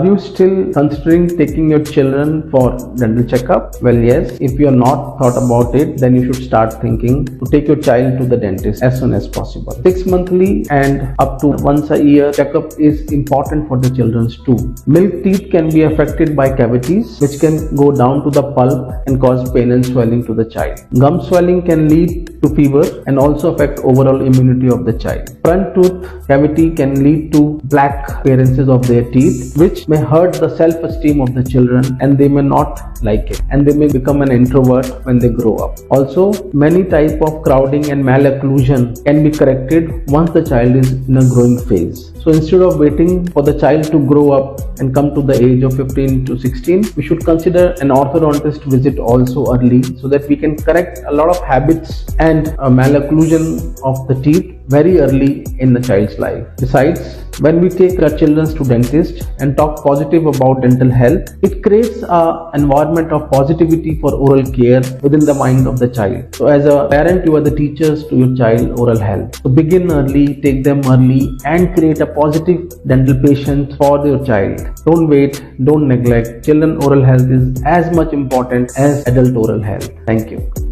you still considering taking your children for dental checkup? Well, yes. If you are not thought about it, then you should start thinking to take your child to the dentist as soon as possible. 6 monthly and up to once a year checkup is important for the children too. Milk teeth can be affected by cavities which can go down to the pulp and cause pain and swelling to the child. Gum swelling can lead to fever and also affect overall immunity of the child. Front tooth cavity can lead to black appearances of their teeth, which may hurt the self-esteem of the children and they may not like it, and they may become an introvert when they grow up. Also, many types of crowding and malocclusion can be corrected once the child is in a growing phase. So instead of waiting for the child to grow up and come to the age of 15 to 16, we should consider an orthodontist visit also early so that we can correct a lot of habits and malocclusion of the teeth very early in the child's life. Besides, when we take our children to dentist and talk positive about dental health, it creates an environment of positivity for oral care within the mind of the child. So as a parent, you are the teachers to your child oral health. So begin early, take them early and create a positive dental patient for your child. Don't wait, don't neglect. Children oral health is as much important as adult oral health. Thank you.